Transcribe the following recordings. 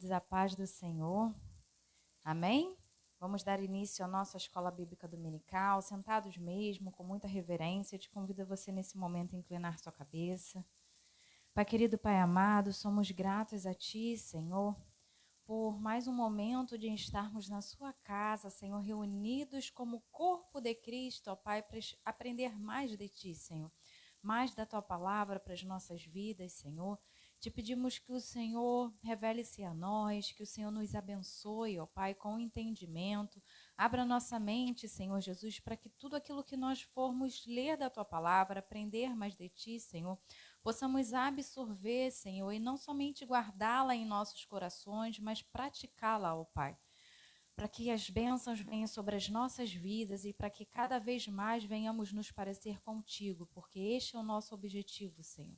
A paz do Senhor. Amém? Vamos dar início à nossa escola bíblica dominical, sentados mesmo, com muita reverência. Eu te convido a você nesse momento a inclinar sua cabeça. Pai querido, Pai amado, somos gratos a Ti, Senhor, por mais um momento de estarmos na Sua casa, Senhor, reunidos como corpo de Cristo, ó Pai, para aprender mais de Ti, Senhor, mais da Tua palavra para as nossas vidas, Senhor. Te pedimos que o Senhor revele-se a nós, que o Senhor nos abençoe, ó Pai, com entendimento. Abra nossa mente, Senhor Jesus, para que tudo aquilo que nós formos ler da Tua palavra, aprender mais de Ti, Senhor, possamos absorver, Senhor, e não somente guardá-la em nossos corações, mas praticá-la, ó Pai. Para que as bênçãos venham sobre as nossas vidas e para que cada vez mais venhamos nos parecer contigo, porque este é o nosso objetivo, Senhor.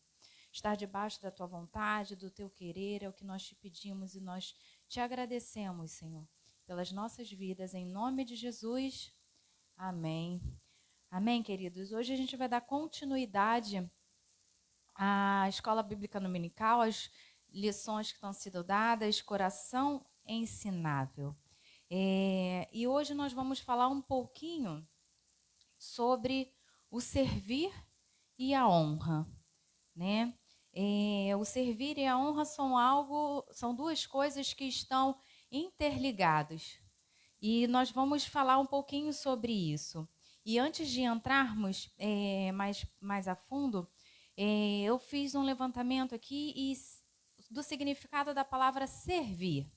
Estar debaixo da Tua vontade, do Teu querer, é o que nós te pedimos e nós te agradecemos, Senhor, pelas nossas vidas, em nome de Jesus. Amém. Amém, queridos. Hoje a gente vai dar continuidade à Escola Bíblica Dominical, as lições que estão sendo dadas, coração ensinável. E hoje nós vamos falar um pouquinho sobre o servir e a honra, né? O servir e a honra são duas coisas que estão interligadas. E nós vamos falar um pouquinho sobre isso. E antes de entrarmos mais a fundo, eu fiz um levantamento aqui do significado da palavra servir,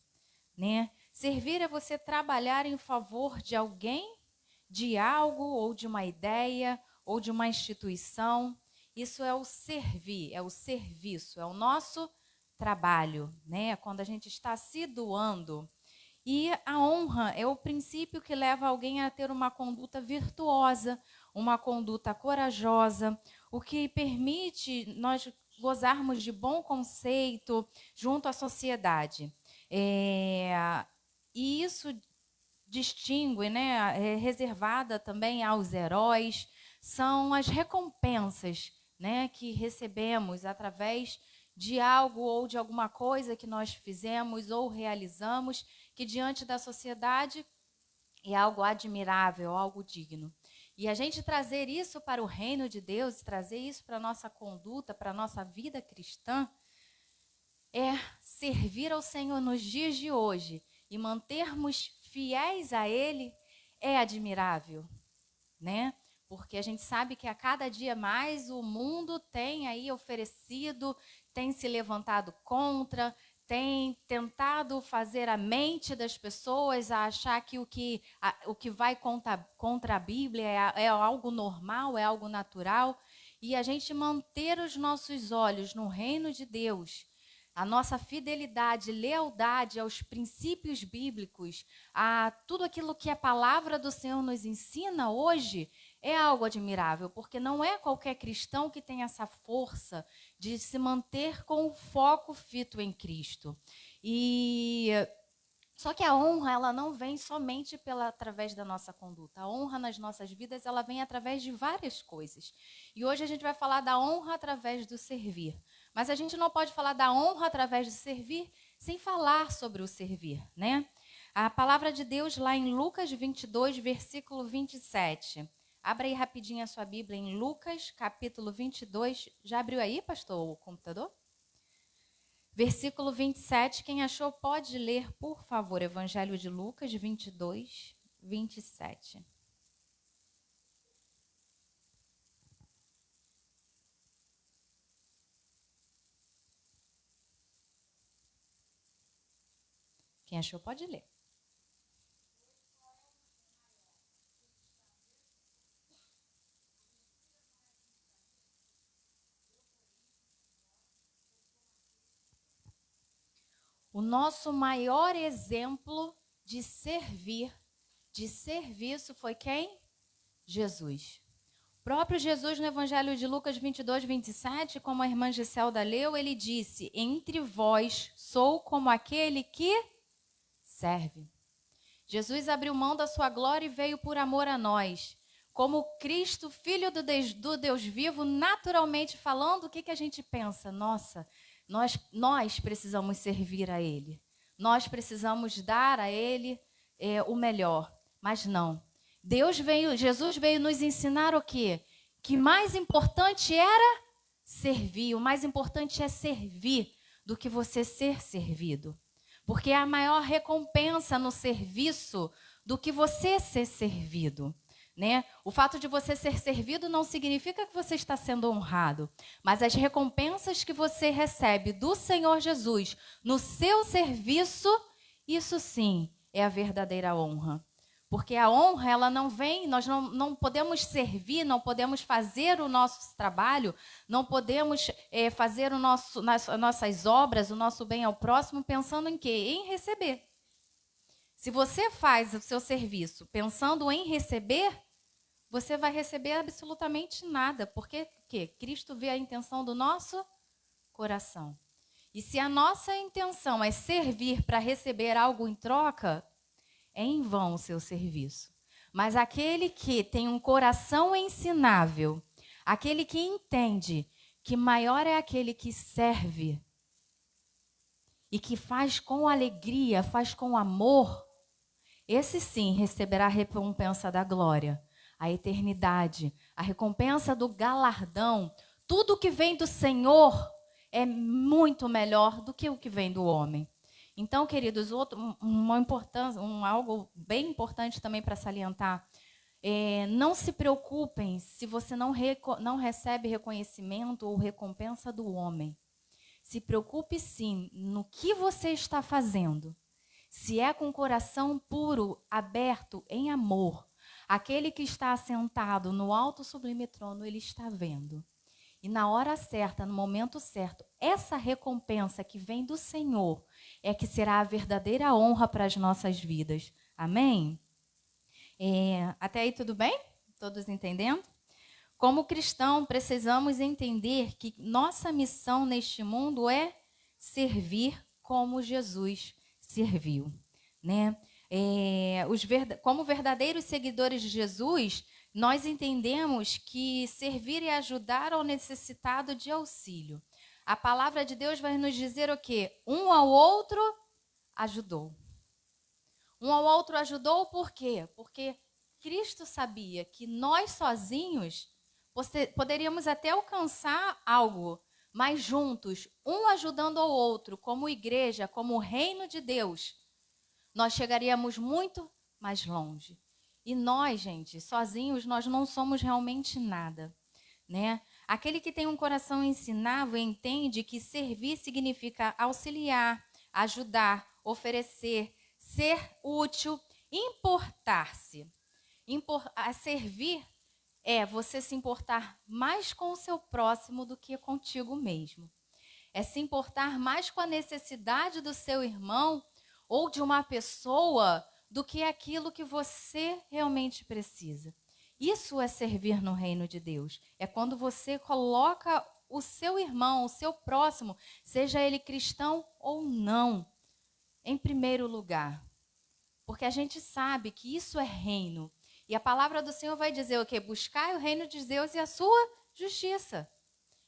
né? Servir é você trabalhar em favor de alguém, de algo, ou de uma ideia, ou de uma instituição. Isso é o servir, é o serviço, é o nosso trabalho, né? Quando a gente está se doando. E a honra é o princípio que leva alguém a ter uma conduta virtuosa, uma conduta corajosa, o que permite nós gozarmos de bom conceito junto à sociedade. E isso distingue, né, é reservada também aos heróis, são as recompensas, né, que recebemos através de algo ou de alguma coisa que nós fizemos ou realizamos, que diante da sociedade é algo admirável, algo digno. E a gente trazer isso para o reino de Deus, trazer isso para a nossa conduta, para a nossa vida cristã, é servir ao Senhor nos dias de hoje e mantermos fiéis a Ele é admirável, né? Porque a gente sabe que a cada dia mais o mundo tem aí oferecido, tem se levantado contra, tem tentado fazer a mente das pessoas a achar que o que vai contra a Bíblia é algo normal, é algo natural. E a gente manter os nossos olhos no reino de Deus, a nossa fidelidade, lealdade aos princípios bíblicos, a tudo aquilo que a palavra do Senhor nos ensina hoje, é algo admirável, porque não é qualquer cristão que tem essa força de se manter com o foco fito em Cristo. Só que a honra, ela não vem somente através da nossa conduta. A honra nas nossas vidas, ela vem através de várias coisas. E hoje a gente vai falar da honra através do servir. Mas a gente não pode falar da honra através do servir sem falar sobre o servir, né? A palavra de Deus lá em Lucas 22, versículo 27. Abra aí rapidinho a sua Bíblia em Lucas, capítulo 22. Já abriu aí, pastor, o computador? Versículo 27, quem achou pode ler, por favor, Evangelho de Lucas 22, 27. Quem achou pode ler. O nosso maior exemplo de servir, de serviço foi quem? Jesus. O próprio Jesus, no Evangelho de Lucas 22, 27, como a irmã Giselda leu, ele disse: entre vós sou como aquele que serve. Jesus abriu mão da sua glória e veio por amor a nós. Como Cristo, Filho do Deus vivo, naturalmente falando, o que a gente pensa? Nossa, nós precisamos servir a Ele. nós precisamos dar a Ele o melhor. Mas não. Jesus veio nos ensinar o quê? Que mais importante era servir. O mais importante é servir do que você ser servido. Porque há maior recompensa no serviço do que você ser servido. Né? O fato de você ser servido não significa que você está sendo honrado, mas as recompensas que você recebe do Senhor Jesus no seu serviço, isso sim é a verdadeira honra. Porque a honra, ela não vem, nós não podemos servir, não podemos fazer o nosso trabalho, não podemos fazer nossas obras, o nosso bem ao próximo, pensando em quê? Em receber. Se você faz o seu serviço pensando em receber, você vai receber absolutamente nada. Porque quê? Cristo vê a intenção do nosso coração. E se a nossa intenção é servir para receber algo em troca, é em vão o seu serviço. Mas aquele que tem um coração ensinável, aquele que entende que maior é aquele que serve e que faz com alegria, faz com amor, esse sim receberá a recompensa da glória, a eternidade, a recompensa do galardão. Tudo que vem do Senhor é muito melhor do que o que vem do homem. Então, queridos, algo bem importante também para salientar, não se preocupem se você não recebe reconhecimento ou recompensa do homem. Se preocupe sim no que você está fazendo. Se é com o coração puro, aberto, em amor, aquele que está assentado no alto sublime trono, ele está vendo. E na hora certa, no momento certo, essa recompensa que vem do Senhor é que será a verdadeira honra para as nossas vidas. Amém? Até aí tudo bem? Todos entendendo? Como cristão, precisamos entender que nossa missão neste mundo é servir como Jesus serviu, né? Como verdadeiros seguidores de Jesus, nós entendemos que servir é ajudar ao necessitado de auxílio. A palavra de Deus vai nos dizer o quê? Um ao outro ajudou. Um ao outro ajudou por quê? Porque Cristo sabia que nós sozinhos poderíamos até alcançar algo, mas juntos, um ajudando ao outro, como igreja, como reino de Deus, nós chegaríamos muito mais longe. E nós, gente, sozinhos, nós não somos realmente nada, né? Aquele que tem um coração ensinável entende que servir significa auxiliar, ajudar, oferecer, ser útil, importar-se. A servir é você se importar mais com o seu próximo do que contigo mesmo. É se importar mais com a necessidade do seu irmão ou de uma pessoa do que aquilo que você realmente precisa. Isso é servir no reino de Deus. É quando você coloca o seu irmão, o seu próximo, seja ele cristão ou não, em primeiro lugar. Porque a gente sabe que isso é reino. E a palavra do Senhor vai dizer o quê? Buscai o reino de Deus e a sua justiça.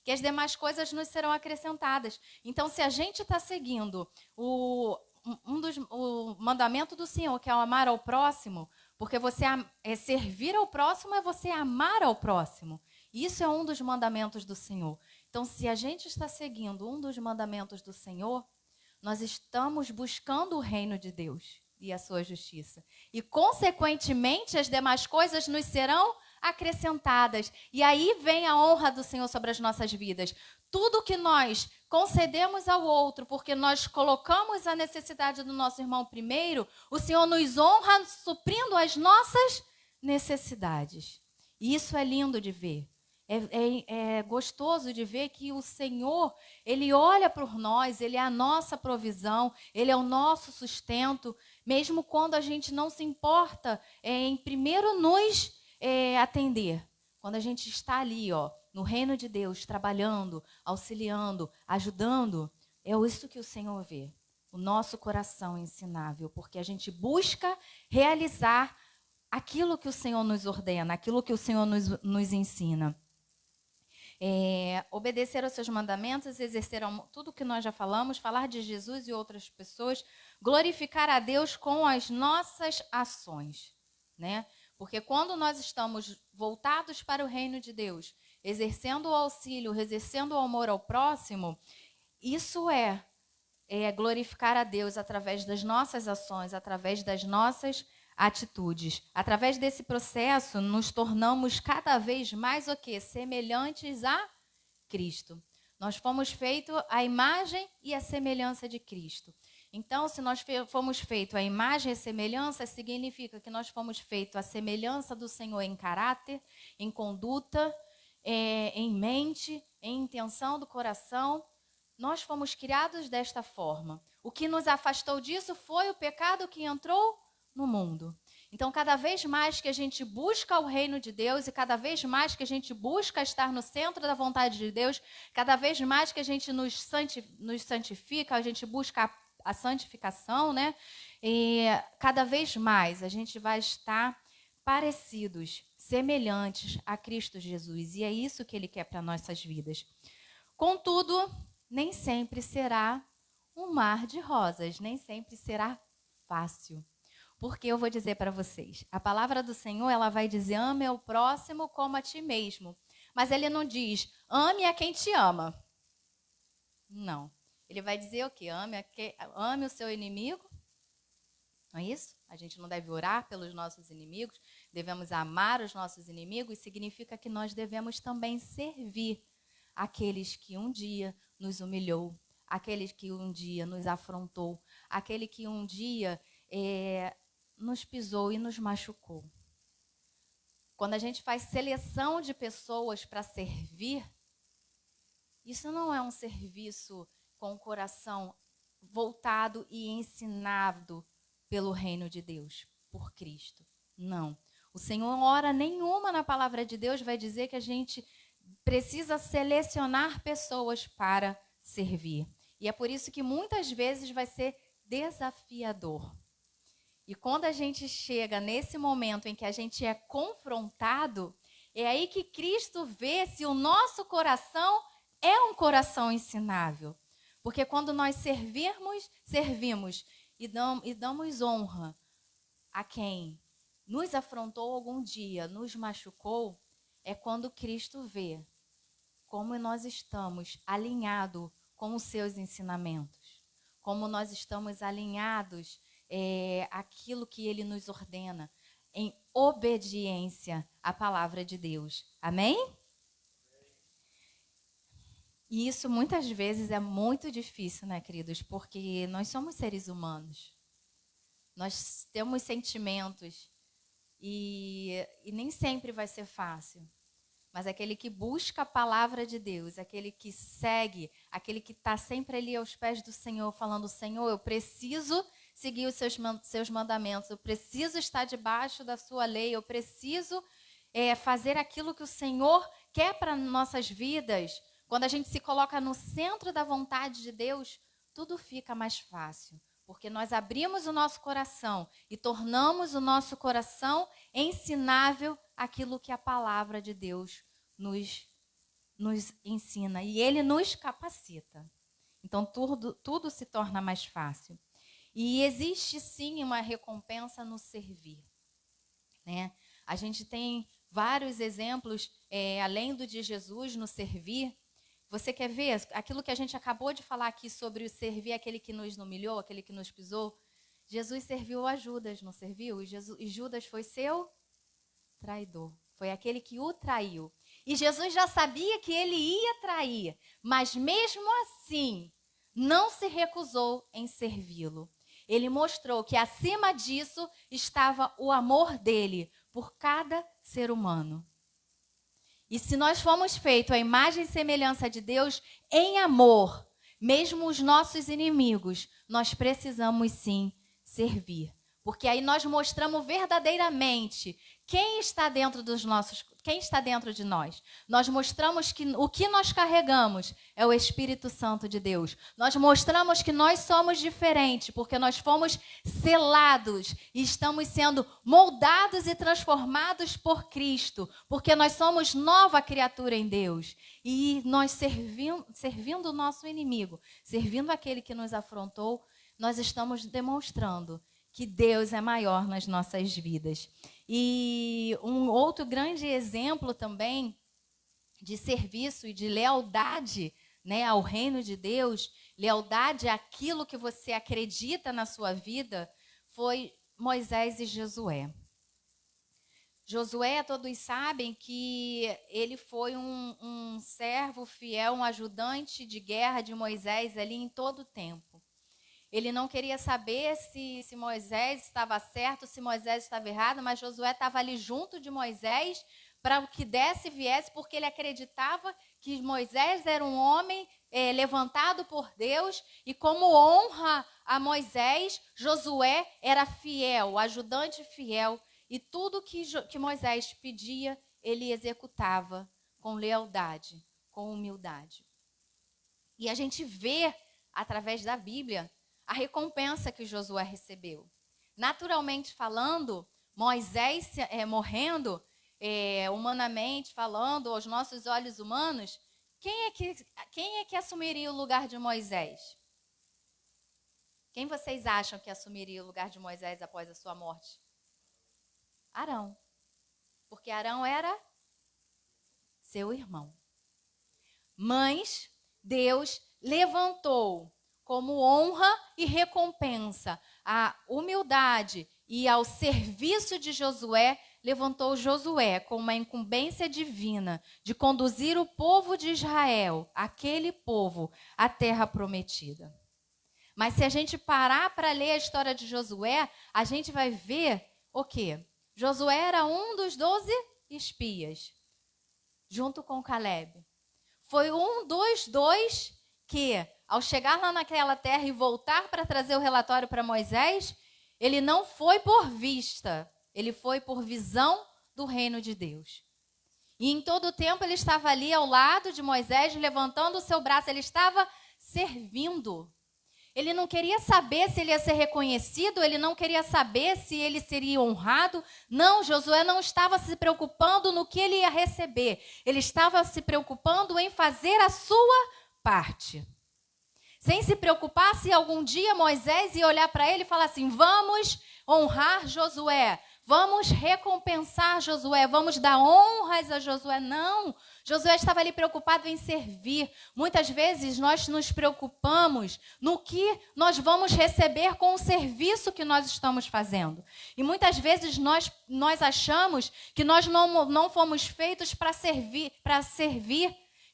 Que as demais coisas nos serão acrescentadas. Então, se a gente está seguindo o mandamento do Senhor, que é o amar ao próximo, porque servir ao próximo é você amar ao próximo. Isso é um dos mandamentos do Senhor. Então, se a gente está seguindo um dos mandamentos do Senhor, nós estamos buscando o reino de Deus e a sua justiça. E, consequentemente, as demais coisas nos serão acrescentadas. E aí vem a honra do Senhor sobre as nossas vidas. Tudo que nós concedemos ao outro, porque nós colocamos a necessidade do nosso irmão primeiro, o Senhor nos honra suprindo as nossas necessidades. E isso é lindo de ver. É gostoso de ver que o Senhor, Ele olha por nós, Ele é a nossa provisão, Ele é o nosso sustento, mesmo quando a gente não se importa em primeiro nos atender. Quando a gente está ali, no reino de Deus, trabalhando, auxiliando, ajudando, é isso que o Senhor vê. O nosso coração ensinável, porque a gente busca realizar aquilo que o Senhor nos ordena, aquilo que o Senhor nos ensina. obedecer aos seus mandamentos, exercer tudo o que nós já falamos, falar de Jesus e outras pessoas, glorificar a Deus com as nossas ações, né? Porque quando nós estamos voltados para o reino de Deus, exercendo o auxílio, exercendo o amor ao próximo, isso é glorificar a Deus através das nossas ações, através das nossas atitudes. Através desse processo, nos tornamos cada vez mais o quê? Semelhantes a Cristo. Nós fomos feitos à imagem e à semelhança de Cristo. Então, se nós fomos feitos à imagem e à semelhança, significa que nós fomos feitos à semelhança do Senhor em caráter, em conduta, em mente, em intenção do coração. Nós fomos criados desta forma. O que nos afastou disso foi o pecado que entrou no mundo. Então, cada vez mais que a gente busca o reino de Deus e cada vez mais que a gente busca estar no centro da vontade de Deus, cada vez mais que a gente nos santifica, a gente busca a santificação, né? E cada vez mais a gente vai estar parecidos, semelhantes a Cristo Jesus. E é isso que Ele quer para nossas vidas. Contudo, nem sempre será um mar de rosas, nem sempre será fácil. Porque eu vou dizer para vocês, a palavra do Senhor, ela vai dizer, ame ao próximo como a ti mesmo. Mas Ele não diz, ame a quem te ama. Não. Ele vai dizer o quê? Ame o seu inimigo. Não é isso? A gente não deve orar pelos nossos inimigos, devemos amar os nossos inimigos, significa que nós devemos também servir aqueles que um dia nos humilhou, aqueles que um dia nos afrontou, aquele que um dia nos pisou e nos machucou. Quando a gente faz seleção de pessoas para servir, isso não é um serviço com o coração voltado e ensinado pelo reino de Deus, por Cristo. Não. O Senhor, hora nenhuma na palavra de Deus, vai dizer que a gente precisa selecionar pessoas para servir. E é por isso que muitas vezes vai ser desafiador. E quando a gente chega nesse momento em que a gente é confrontado, é aí que Cristo vê se o nosso coração é um coração ensinável. Porque quando nós servimos e damos honra a quem nos afrontou algum dia, nos machucou, é quando Cristo vê como nós estamos alinhados com os seus ensinamentos, como nós estamos alinhados àquilo que Ele nos ordena, em obediência à palavra de Deus. Amém? E isso muitas vezes é muito difícil, né, queridos? Porque nós somos seres humanos. Nós temos sentimentos e nem sempre vai ser fácil. Mas aquele que busca a palavra de Deus, aquele que segue, aquele que está sempre ali aos pés do Senhor, falando, Senhor, eu preciso seguir os seus mandamentos, eu preciso estar debaixo da sua lei, eu preciso fazer aquilo que o Senhor quer para nossas vidas. Quando a gente se coloca no centro da vontade de Deus, tudo fica mais fácil. Porque nós abrimos o nosso coração e tornamos o nosso coração ensinável aquilo que a palavra de Deus nos ensina. E Ele nos capacita. Então, tudo se torna mais fácil. E existe, sim, uma recompensa no servir, né? A gente tem vários exemplos, além do de Jesus, no servir. Você quer ver aquilo que a gente acabou de falar aqui sobre o servir aquele que nos humilhou, aquele que nos pisou? Jesus serviu a Judas, não serviu? E Judas foi seu traidor. Foi aquele que o traiu. E Jesus já sabia que ele ia trair, mas mesmo assim, não se recusou em servi-lo. Ele mostrou que acima disso estava o amor dele por cada ser humano. E se nós fomos feitos à imagem e semelhança de Deus em amor, mesmo os nossos inimigos, nós precisamos sim servir. Porque aí nós mostramos verdadeiramente quem está dentro de nós. Nós mostramos que o que nós carregamos é o Espírito Santo de Deus. Nós mostramos que nós somos diferentes, porque nós fomos selados e estamos sendo moldados e transformados por Cristo, porque nós somos nova criatura em Deus. E nós servindo o nosso inimigo, servindo aquele que nos afrontou, nós estamos demonstrando que Deus é maior nas nossas vidas. E um outro grande exemplo também de serviço e de lealdade, né, ao reino de Deus, lealdade àquilo que você acredita na sua vida, foi Moisés e Josué. Josué, todos sabem que ele foi um servo fiel, um ajudante de guerra de Moisés ali em todo o tempo. Ele não queria saber se Moisés estava certo, se Moisés estava errado, mas Josué estava ali junto de Moisés para o que desse e viesse, porque ele acreditava que Moisés era um homem levantado por Deus, e como honra a Moisés, Josué era fiel, ajudante fiel, e tudo que Moisés pedia, ele executava com lealdade, com humildade. E a gente vê, através da Bíblia, a recompensa que Josué recebeu. Naturalmente falando, Moisés morrendo, humanamente falando, aos nossos olhos humanos, quem é que assumiria o lugar de Moisés? Quem vocês acham que assumiria o lugar de Moisés após a sua morte? Arão. Porque Arão era seu irmão. Mas Deus levantou como honra e recompensa a humildade e ao serviço de Josué, levantou Josué com uma incumbência divina de conduzir o povo de Israel, aquele povo, à terra prometida. Mas se a gente parar para ler a história de Josué, a gente vai ver o quê? Josué era um dos 12 espias, junto com Caleb. Foi um dos 2 que, ao chegar lá naquela terra e voltar para trazer o relatório para Moisés, ele não foi por vista, ele foi por visão do reino de Deus. E em todo o tempo ele estava ali ao lado de Moisés, levantando o seu braço, ele estava servindo. Ele não queria saber se ele ia ser reconhecido, ele não queria saber se ele seria honrado. Não, Josué não estava se preocupando no que ele ia receber. Ele estava se preocupando em fazer a sua parte. Sem se preocupar se algum dia Moisés ia olhar para ele e falar assim: vamos honrar Josué, vamos recompensar Josué, vamos dar honras a Josué. Não, Josué estava ali preocupado em servir. Muitas vezes nós nos preocupamos no que nós vamos receber com o serviço que nós estamos fazendo. E muitas vezes nós achamos que nós não fomos feitos para servir,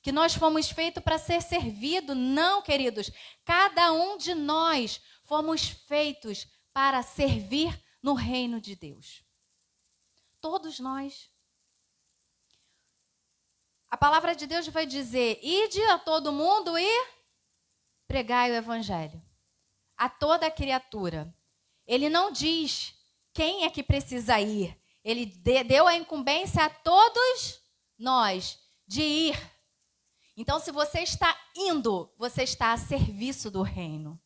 que nós fomos feitos para ser servido. Não, queridos. Cada um de nós fomos feitos para servir no reino de Deus. Todos nós. A palavra de Deus vai dizer: ide a todo mundo e pregai o evangelho a toda criatura. Ele não diz quem é que precisa ir. Ele deu a incumbência a todos nós de ir. Então, se você está indo, você está a serviço do reino.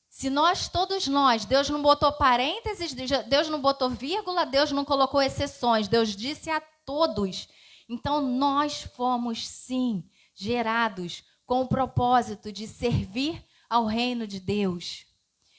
Se todos nós, Deus não botou parênteses, Deus não botou vírgula, Deus não colocou exceções, Deus disse a todos. Então, nós fomos, sim, gerados com o propósito de servir ao reino de Deus.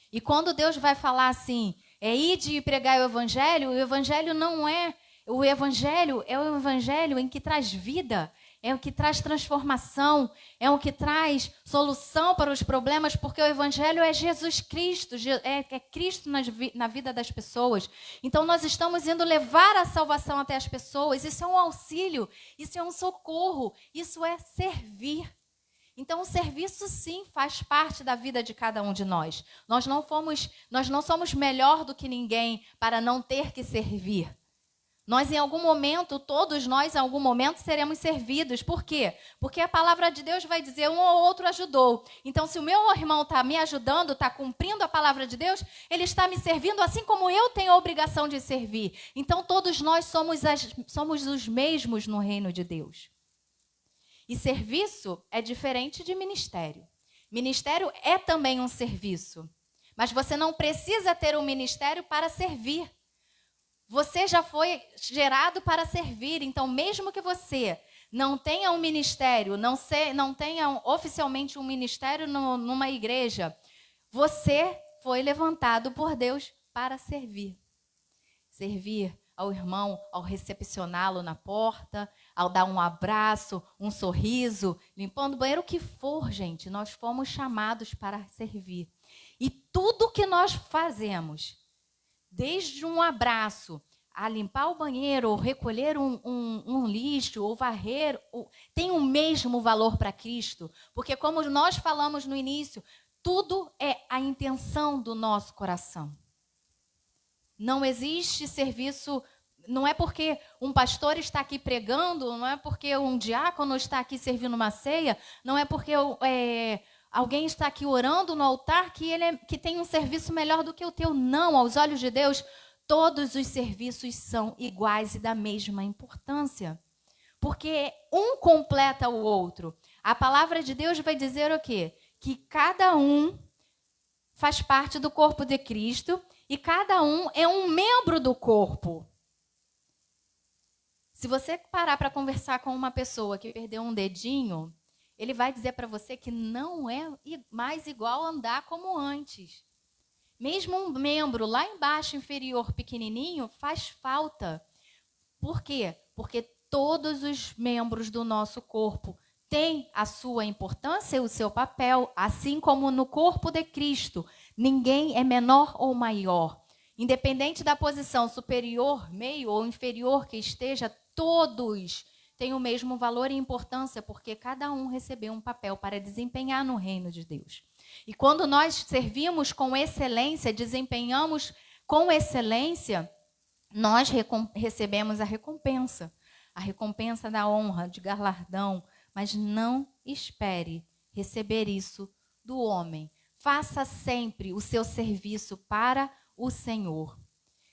E quando Deus vai falar assim, ide e pregai o evangelho não é... O evangelho é o evangelho em que traz vida, é o que traz transformação, é o que traz solução para os problemas, porque o evangelho é Jesus Cristo, é Cristo na vida das pessoas. Então nós estamos indo levar a salvação até as pessoas. Isso é um auxílio, isso é um socorro, isso é servir. Então o serviço sim faz parte da vida de cada um de nós. Nós não somos melhor do que ninguém para não ter que servir. Nós, em algum momento, todos nós, em algum momento, seremos servidos. Por quê? Porque a palavra de Deus vai dizer um ou outro ajudou. Então, se o meu irmão está me ajudando, está cumprindo a palavra de Deus, ele está me servindo assim como eu tenho a obrigação de servir. Então, todos nós somos os mesmos no reino de Deus. E serviço é diferente de ministério. Ministério é também um serviço. Mas você não precisa ter um ministério para servir. Você já foi gerado para servir, então mesmo que você não tenha um ministério, não tenha oficialmente um ministério numa igreja, você foi levantado por Deus para servir. Servir ao irmão, ao recepcioná-lo na porta, ao dar um abraço, um sorriso, limpando o banheiro, o que for, gente, nós fomos chamados para servir. E tudo que nós fazemos, desde um abraço, a limpar o banheiro, ou recolher um lixo, ou varrer, tem o mesmo valor para Cristo. Porque como nós falamos no início, tudo é a intenção do nosso coração. Não existe serviço, não é porque um pastor está aqui pregando, não é porque um diácono está aqui servindo uma ceia, não é porque alguém está aqui orando no altar que tem um serviço melhor do que o teu. Não, aos olhos de Deus, todos os serviços são iguais e da mesma importância. Porque um completa o outro. A palavra de Deus vai dizer o quê? Que cada um faz parte do corpo de Cristo e cada um é um membro do corpo. Se você parar para conversar com uma pessoa que perdeu um dedinho, ele vai dizer para você que não é mais igual andar como antes. Mesmo um membro lá embaixo, inferior, pequenininho, faz falta. Por quê? Porque todos os membros do nosso corpo têm a sua importância e o seu papel, assim como no corpo de Cristo. Ninguém é menor ou maior. Independente da posição superior, meio ou inferior que esteja, todos têm o mesmo valor e importância, porque cada um recebeu um papel para desempenhar no reino de Deus. E quando nós servimos com excelência, desempenhamos com excelência, nós recebemos a recompensa da honra, de galardão, mas não espere receber isso do homem. Faça sempre o seu serviço para o Senhor.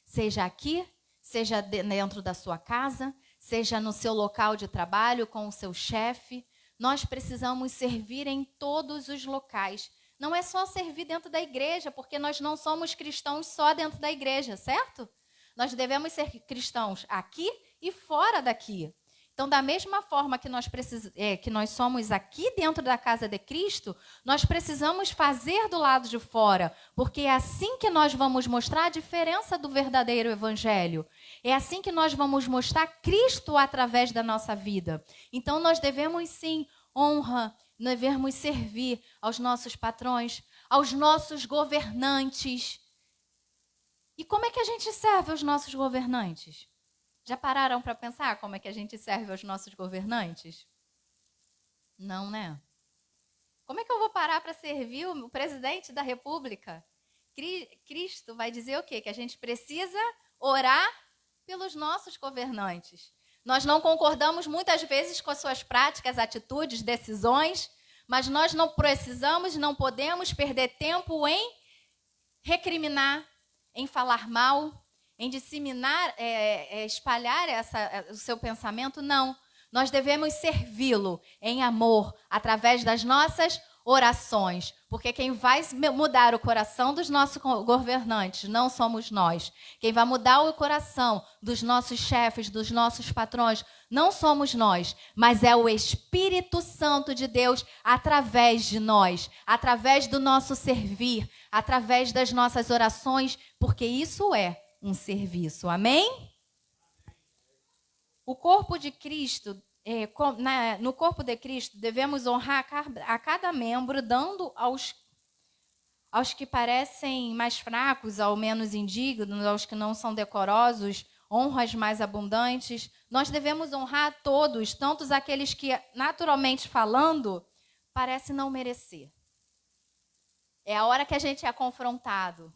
Seja aqui, seja dentro da sua casa, seja no seu local de trabalho, com o seu chefe. Nós precisamos servir em todos os locais. Não é só servir dentro da igreja, porque nós não somos cristãos só dentro da igreja, certo? Nós devemos ser cristãos aqui e fora daqui. Então, da mesma forma que nós somos aqui dentro da casa de Cristo, nós precisamos fazer do lado de fora, porque é assim que nós vamos mostrar a diferença do verdadeiro evangelho. É assim que nós vamos mostrar Cristo através da nossa vida. Então, nós devemos sim honra, devemos servir aos nossos patrões, aos nossos governantes. E como é que a gente serve aos nossos governantes? Já pararam para pensar como é que a gente serve aos nossos governantes? Não, né? Como é que eu vou parar para servir o presidente da República? Cristo vai dizer o quê? Que a gente precisa orar pelos nossos governantes. Nós não concordamos muitas vezes com as suas práticas, atitudes, decisões, mas nós não precisamos, não podemos perder tempo em recriminar, em falar mal, em disseminar, espalhar o seu pensamento. Não. Nós devemos servi-lo em amor, através das nossas orações. Porque quem vai mudar o coração dos nossos governantes não somos nós. Quem vai mudar o coração dos nossos chefes, dos nossos patrões, não somos nós. Mas é o Espírito Santo de Deus através de nós, através do nosso servir, através das nossas orações, porque isso é um serviço. Amém? O corpo de Cristo, no corpo de Cristo, devemos honrar a cada membro, dando aos que parecem mais fracos, ao menos indignos, aos que não são decorosos, honras mais abundantes. Nós devemos honrar a todos, tanto aqueles que, naturalmente falando, parecem não merecer. É a hora que a gente é confrontado.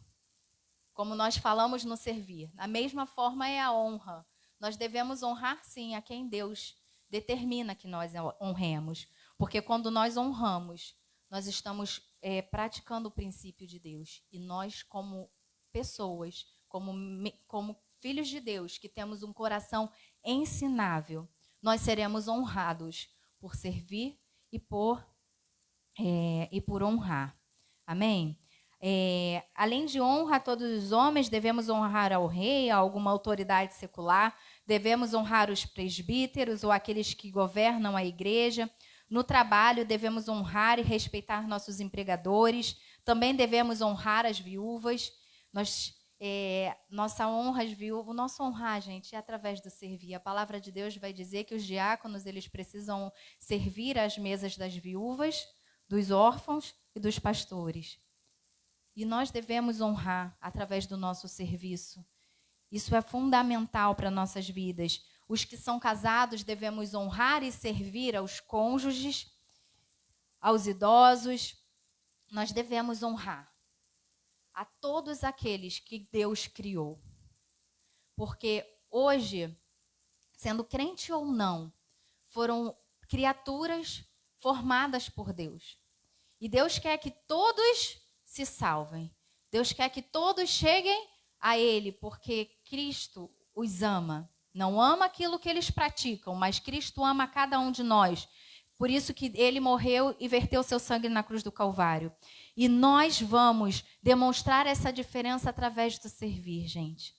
Como nós falamos no servir. Da mesma forma é a honra. Nós devemos honrar, sim, a quem Deus determina que nós honremos. Porque quando nós honramos, nós estamos praticando o princípio de Deus. E nós, como pessoas, como filhos de Deus, que temos um coração ensinável, nós seremos honrados por servir e por honrar. Amém? Além de honra a todos os homens, devemos honrar ao rei, a alguma autoridade secular, devemos honrar os presbíteros ou aqueles que governam a igreja. No trabalho, devemos honrar e respeitar nossos empregadores, também devemos honrar as viúvas. Nossa honra às viúvas, o nosso honrar, gente, é através do servir. A palavra de Deus vai dizer que os diáconos, eles precisam servir às mesas das viúvas, dos órfãos e dos pastores. E nós devemos honrar através do nosso serviço. Isso é fundamental para nossas vidas. Os que são casados devemos honrar e servir aos cônjuges, aos idosos. Nós devemos honrar a todos aqueles que Deus criou. Porque hoje, sendo crente ou não, foram criaturas formadas por Deus. E Deus quer que todos se salvem. Deus quer que todos cheguem a Ele, porque Cristo os ama. Não ama aquilo que eles praticam, mas Cristo ama cada um de nós. Por isso que Ele morreu e verteu seu sangue na cruz do Calvário. E nós vamos demonstrar essa diferença através do servir, gente.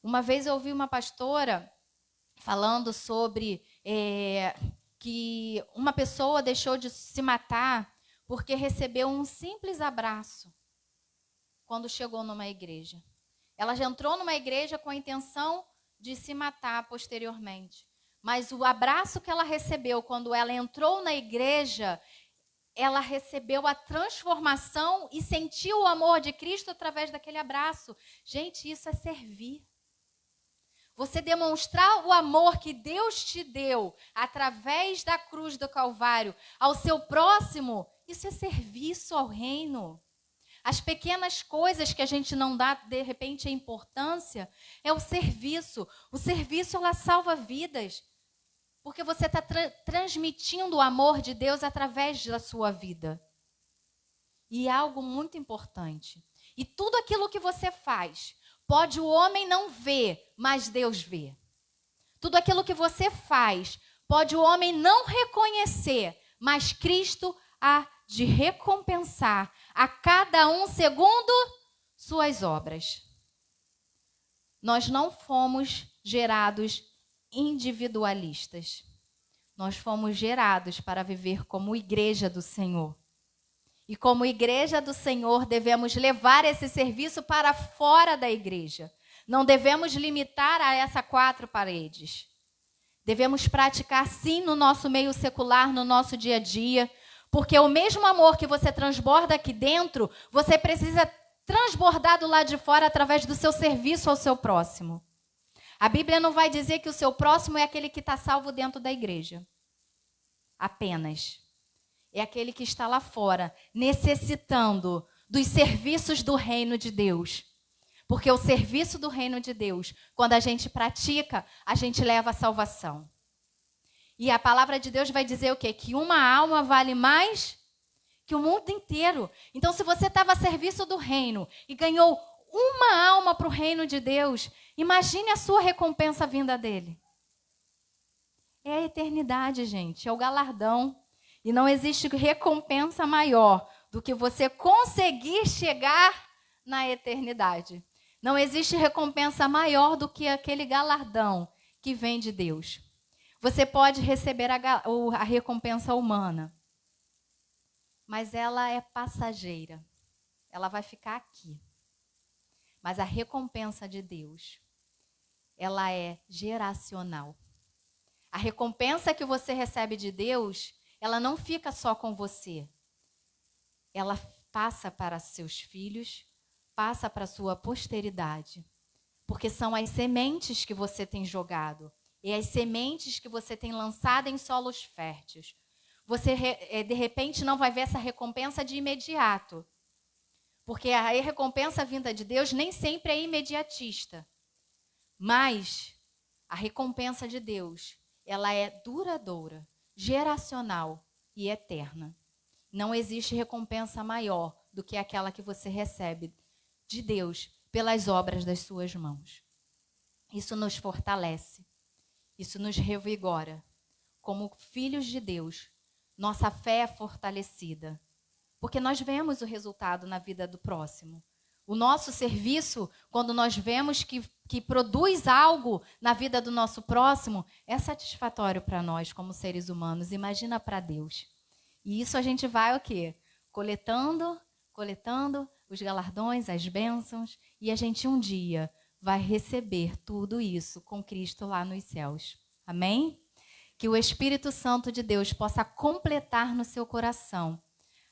Uma vez eu ouvi uma pastora falando sobre que uma pessoa deixou de se matar porque recebeu um simples abraço quando chegou numa igreja. Ela já entrou numa igreja com a intenção de se matar posteriormente. Mas o abraço que ela recebeu quando ela entrou na igreja, ela recebeu a transformação e sentiu o amor de Cristo através daquele abraço. Gente, isso é servir. Você demonstrar o amor que Deus te deu através da cruz do Calvário ao seu próximo, isso é serviço ao reino. As pequenas coisas que a gente não dá, de repente, a importância, é o serviço. O serviço, ela salva vidas. Porque você está transmitindo o amor de Deus através da sua vida. E é algo muito importante. E tudo aquilo que você faz, pode o homem não ver, mas Deus vê. Tudo aquilo que você faz, pode o homem não reconhecer, mas Cristo há de recompensar a cada um segundo suas obras. Nós não fomos gerados individualistas. Nós fomos gerados para viver como igreja do Senhor. E como igreja do Senhor, devemos levar esse serviço para fora da igreja. Não devemos limitar a essas 4 paredes. Devemos praticar, sim, no nosso meio secular, no nosso dia a dia, porque o mesmo amor que você transborda aqui dentro, você precisa transbordar do lado de fora através do seu serviço ao seu próximo. A Bíblia não vai dizer que o seu próximo é aquele que está salvo dentro da igreja. Apenas. É aquele que está lá fora, necessitando dos serviços do reino de Deus. Porque o serviço do reino de Deus, quando a gente pratica, a gente leva a salvação. E a palavra de Deus vai dizer o quê? Que uma alma vale mais que o mundo inteiro. Então, se você estava a serviço do reino e ganhou uma alma para o reino de Deus, imagine a sua recompensa vinda dele. É a eternidade, gente, é o galardão. E não existe recompensa maior do que você conseguir chegar na eternidade. Não existe recompensa maior do que aquele galardão que vem de Deus. Você pode receber a recompensa humana, mas ela é passageira. Ela vai ficar aqui. Mas a recompensa de Deus, ela é geracional. A recompensa que você recebe de Deus, ela não fica só com você. Ela passa para seus filhos, passa para sua posteridade. Porque são as sementes que você tem jogado. E as sementes que você tem lançado em solos férteis. Você, de repente, não vai ver essa recompensa de imediato. Porque a recompensa vinda de Deus nem sempre é imediatista. Mas A recompensa de Deus, ela é duradoura, geracional e eterna. Não existe recompensa maior do que aquela que você recebe de Deus pelas obras das suas mãos. Isso nos fortalece, isso nos revigora. Como filhos de Deus, nossa fé é fortalecida, porque nós vemos o resultado na vida do próximo. O nosso serviço, quando nós vemos que produz algo na vida do nosso próximo, é satisfatório para nós como seres humanos. Imagina para Deus. E isso a gente vai o quê? Coletando os galardões, as bênçãos, e a gente um dia vai receber tudo isso com Cristo lá nos céus. Amém? Que o Espírito Santo de Deus possa completar no seu coração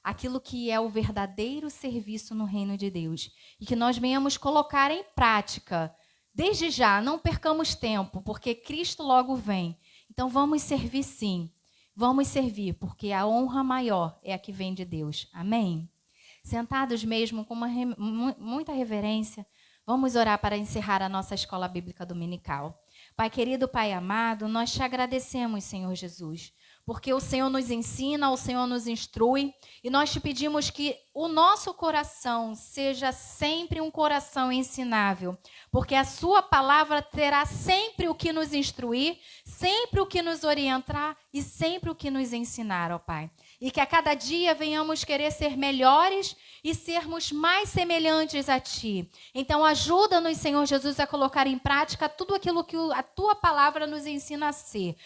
aquilo que é o verdadeiro serviço no reino de Deus. E que nós venhamos colocar em prática, desde já, não percamos tempo, porque Cristo logo vem. Então vamos servir sim, vamos servir, porque a honra maior é a que vem de Deus. Amém? Sentados mesmo, com muita reverência, vamos orar para encerrar a nossa escola bíblica dominical. Pai querido, Pai amado, nós te agradecemos, Senhor Jesus, porque o Senhor nos ensina, o Senhor nos instrui, e nós te pedimos que o nosso coração seja sempre um coração ensinável, porque a sua palavra terá sempre o que nos instruir, sempre o que nos orientar e sempre o que nos ensinar, ó Pai. E que a cada dia venhamos querer ser melhores e sermos mais semelhantes a Ti. Então ajuda-nos, Senhor Jesus, a colocar em prática tudo aquilo que a Tua palavra nos ensina a ser.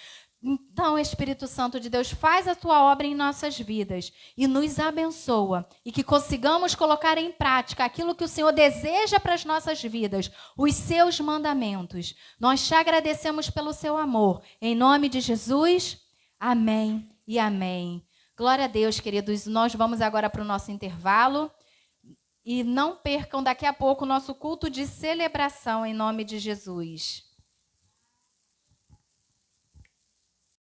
Então, Espírito Santo de Deus, faz a Tua obra em nossas vidas e nos abençoa. E que consigamos colocar em prática aquilo que o Senhor deseja para as nossas vidas, os Seus mandamentos. Nós te agradecemos pelo Seu amor. Em nome de Jesus, amém e amém. Glória a Deus, queridos. Nós vamos agora para o nosso intervalo. E não percam daqui a pouco o nosso culto de celebração em nome de Jesus.